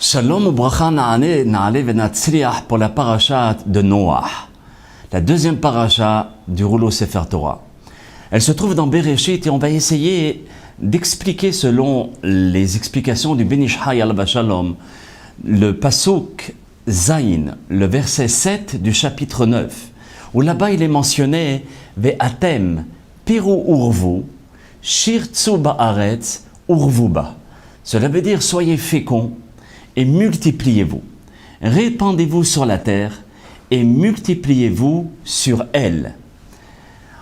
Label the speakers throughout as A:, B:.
A: Shalom Ubracha Naale Venatzriach pour la paracha de Noah, la deuxième paracha du rouleau Sefer Torah. Elle se trouve dans Bereshit et on va essayer d'expliquer selon les explications du Ben Ish Chai alav Shalom le pasuk Zayin, le verset 7 du chapitre 9, où là-bas il est mentionné Ve'atem piru urvu shirtzu ba'aretz urvu ba. Cela veut dire soyez féconds et multipliez-vous. Répandez-vous sur la terre et multipliez-vous sur elle.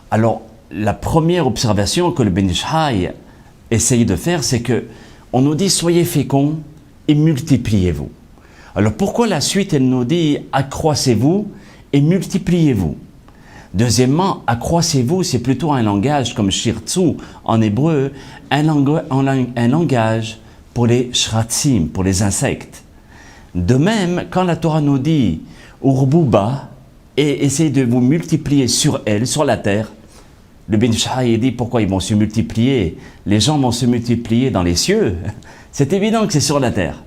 A: Alors, la première observation que le Ben Ish Chai essaye de faire, c'est que on nous dit soyez féconds et multipliez-vous. Alors pourquoi la suite elle nous dit accroissez-vous et multipliez-vous? Deuxièmement, accroissez-vous, c'est plutôt un langage comme shirtzu en hébreu, un langage pour les shratzim, pour les insectes. De même, quand la Torah nous dit urbuba et essayez de vous multiplier sur elle, sur la terre, le Ben Ish Chai dit pourquoi ils vont se multiplier? Les gens vont se multiplier dans les cieux. C'est évident que c'est sur la terre.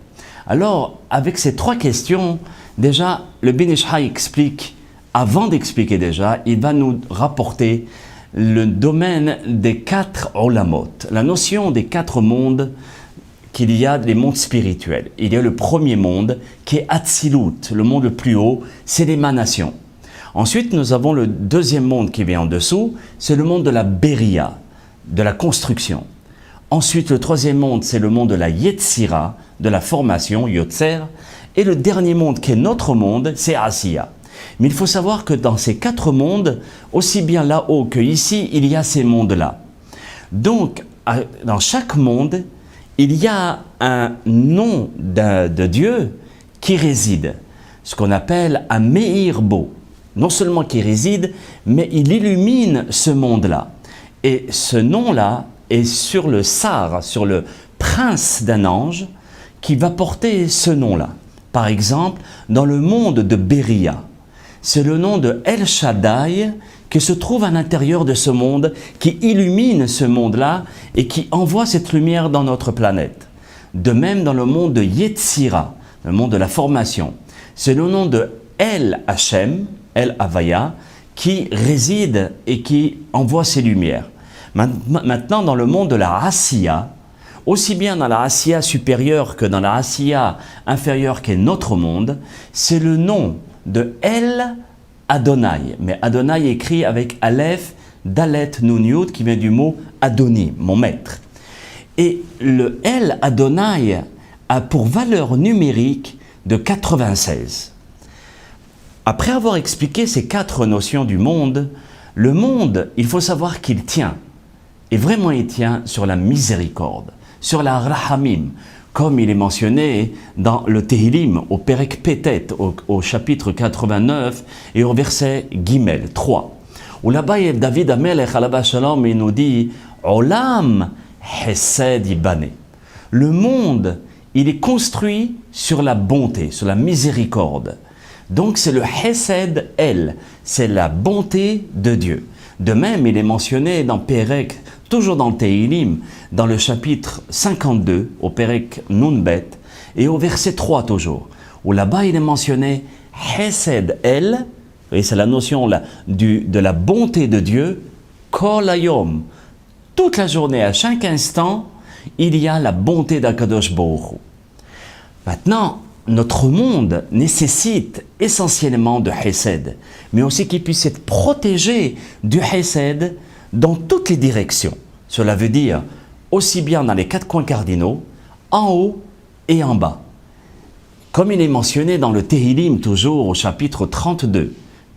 A: Alors, avec ces trois questions, déjà, le Ben Ish Chai explique, avant d'expliquer déjà, il va nous rapporter le domaine des quatre olamot, la notion des quatre mondes qu'il y a, les mondes spirituels. Il y a le premier monde qui est Atzilut, le monde le plus haut, c'est l'émanation. Ensuite, nous avons le deuxième monde qui vient en dessous, c'est le monde de la Beria, de la construction. Ensuite, le troisième monde, c'est le monde de la Yetzira, de la formation, Yotzer. Et le dernier monde qui est notre monde, c'est Asiya. Mais il faut savoir que dans ces quatre mondes, aussi bien là-haut que ici, il y a ces mondes-là. Donc, dans chaque monde, il y a un nom de Dieu qui réside, ce qu'on appelle un Meir Bo. Non seulement qui réside, mais il illumine ce monde-là. Et ce nom-là est sur le sar, sur le prince d'un ange, qui va porter ce nom-là. Par exemple, dans le monde de Beria, c'est le nom de El Shaddai qui se trouve à l'intérieur de ce monde, qui illumine ce monde-là et qui envoie cette lumière dans notre planète. De même, dans le monde de Yetzira, le monde de la formation, c'est le nom de El Hashem, El Havaya, qui réside et qui envoie ses lumières. Maintenant, dans le monde de la Asiya, aussi bien dans la Asiya supérieure que dans la Asiya inférieure qui est notre monde, c'est le nom de El Adonai. Mais Adonai écrit avec Aleph, Dalet, Nun, Yud, qui vient du mot Adoni, mon maître. Et le El Adonai a pour valeur numérique de 96. Après avoir expliqué ces quatre notions du monde, le monde, il faut savoir qu'il tient, et vraiment il tient sur la miséricorde, sur la rahamim, comme il est mentionné dans le Tehillim, au Perek Petet, au chapitre 89 et au verset Gimel 3, où là-bas il y a David Amelech alav Shalom, il nous dit Olam Hesed Ibane. Le monde, il est construit sur la bonté, sur la miséricorde. Donc c'est le Hesed El, c'est la bonté de Dieu. De même, il est mentionné dans Perek, toujours dans le Tehillim, dans le chapitre 52, au Perek Nunbet, et au verset 3 toujours, où là-bas il est mentionné Hesed El, et c'est la notion là, de la bonté de Dieu, Kol Hayom. Toute la journée, à chaque instant, il y a la bonté d'Akadosh Baruch Hu. Maintenant, notre monde nécessite essentiellement de Hesed, mais aussi qu'il puisse être protégé du Hesed dans toutes les directions. Cela veut dire aussi bien dans les quatre coins cardinaux, en haut et en bas. Comme il est mentionné dans le Tehillim, toujours au chapitre 32,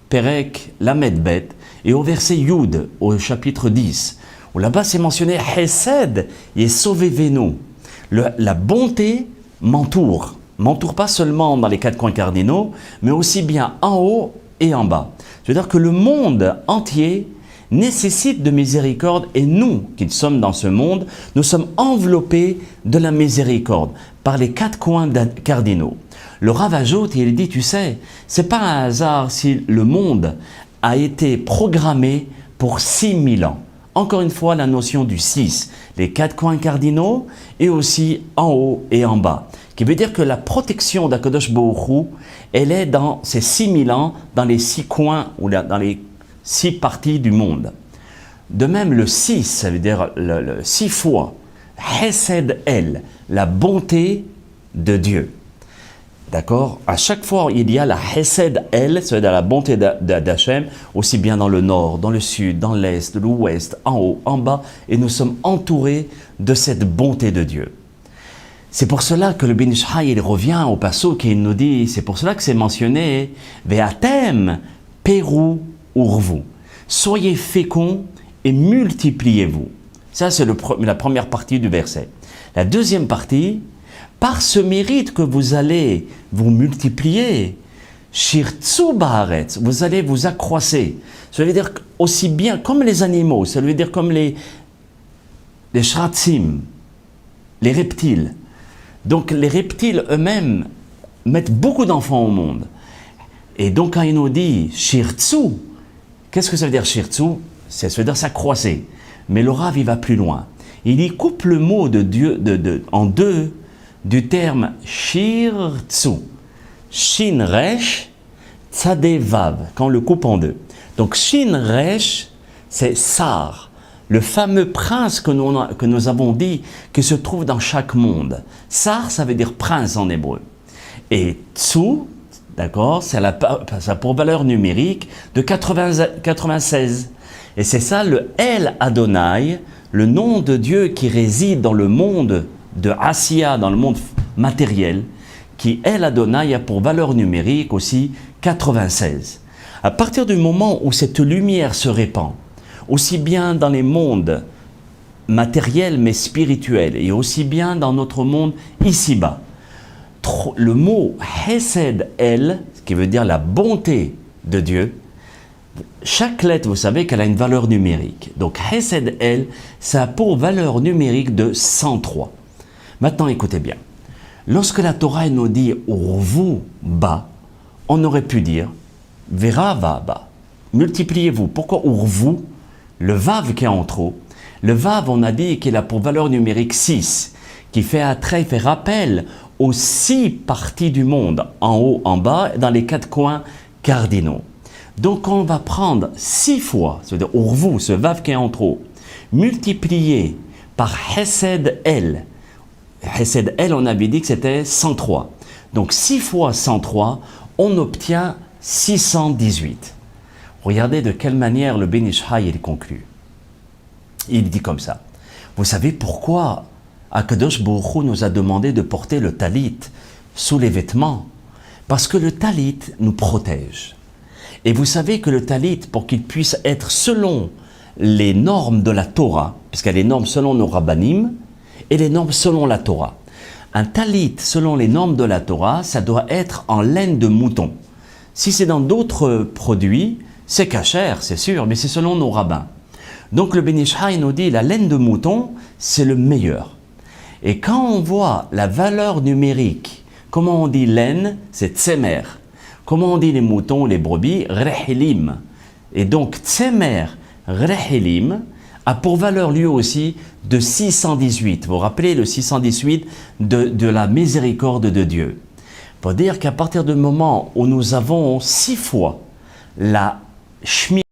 A: Perek Lamed Bet, et au verset Yud, au chapitre 10, où là-bas c'est mentionné Hesed et Sauvez-nous. La bonté m'entoure pas seulement dans les quatre coins cardinaux, mais aussi bien en haut et en bas. C'est-à-dire que le monde entier nécessite de miséricorde et nous, qui sommes dans ce monde, nous sommes enveloppés de la miséricorde par les quatre coins cardinaux. Le Rav ajoute, et il dit, tu sais, c'est pas un hasard si le monde a été programmé pour 6000 ans. Encore une fois, la notion du 6, les quatre coins cardinaux et aussi en haut et en bas, qui veut dire que la protection d'Akadosh Baruch Hu, elle est dans ces 6000 ans, dans les 6 coins ou dans les 6 parties du monde. De même, le 6, ça veut dire le 6 fois, Hesed El, la bonté de Dieu. D'accord? À chaque fois, il y a la Hesed El, c'est-à-dire la bonté d'Hachem, aussi bien dans le nord, dans le sud, dans l'est, l'ouest, en haut, en bas, et nous sommes entourés de cette bonté de Dieu. C'est pour cela que le Ben Ish Chai, il revient au Passouk et il nous dit, c'est pour cela que c'est mentionné, Ve'atem peru urvu. Soyez féconds et multipliez-vous. Ça, c'est la première partie du verset. La deuxième partie, par ce mérite que vous allez vous multiplier, shirtsu ba'aretz, vous allez vous accroisser. Ça veut dire aussi bien comme les animaux, ça veut dire comme les shratzim, les reptiles. Donc les reptiles eux-mêmes mettent beaucoup d'enfants au monde. Et donc quand il nous dit shirtsu, qu'est-ce que ça veut dire shirtsu? Ça veut dire s'accroisser. Mais le Rav, il va plus loin. Il y coupe le mot de Dieu en deux du terme shirtsu. Shin resh, tzadeh vav, quand on le coupe en deux. Donc shin resh, c'est Sar, le fameux prince que nous avons dit qui se trouve dans chaque monde. Sar, ça veut dire prince en hébreu. Et tsu, d'accord, ça a pour valeur numérique de 96. Et c'est ça le El Adonai, le nom de Dieu qui réside dans le monde de Asiya, dans le monde matériel, qui El Adonai a pour valeur numérique aussi 96. À partir du moment où cette lumière se répand, aussi bien dans les mondes matériels mais spirituels, et aussi bien dans notre monde ici-bas, le mot Hesed El, qui veut dire la bonté de Dieu, chaque lettre, vous savez qu'elle a une valeur numérique. Donc Hesed El, ça a pour valeur numérique de 103. Maintenant, écoutez bien. Lorsque la Torah nous dit « Urvu ba », on aurait pu dire « Vera va ba ». Multipliez-vous. Pourquoi Urvu? Le vav qui est en trop. Le vav, on a dit qu'il a pour valeur numérique 6, qui fait attrait, fait rappel aux 6 parties du monde, en haut, en bas, dans les 4 coins cardinaux. Donc on va prendre 6 fois, c'est-à-dire Urvu, ce vav qui est en trop, multiplié par Hesed El. Hesed El, on avait dit que c'était 103. Donc 6 fois 103, on obtient 618. Regardez de quelle manière le Ben Ish Chai il conclut. Il dit comme ça. Vous savez pourquoi Akadosh Baruch Hu nous a demandé de porter le talit sous les vêtements? Parce que le talit nous protège. Et vous savez que le talit, pour qu'il puisse être selon les normes de la Torah, puisqu'il y a les normes selon nos rabbanim, et les normes selon la Torah. Un talit, selon les normes de la Torah, ça doit être en laine de mouton. Si c'est dans d'autres produits, c'est kasher, c'est sûr, mais c'est selon nos rabbins. Donc le Ben Ish Chai nous dit, la laine de mouton, c'est le meilleur. Et quand on voit la valeur numérique, comment on dit laine, c'est tsemer. Comment on dit les moutons, les brebis, rehilim. Et donc tsemer, rehilim, a pour valeur lui aussi de 618. Vous vous rappelez le 618 de la miséricorde de Dieu. Pour dire qu'à partir du moment où nous avons 6 fois la shmira,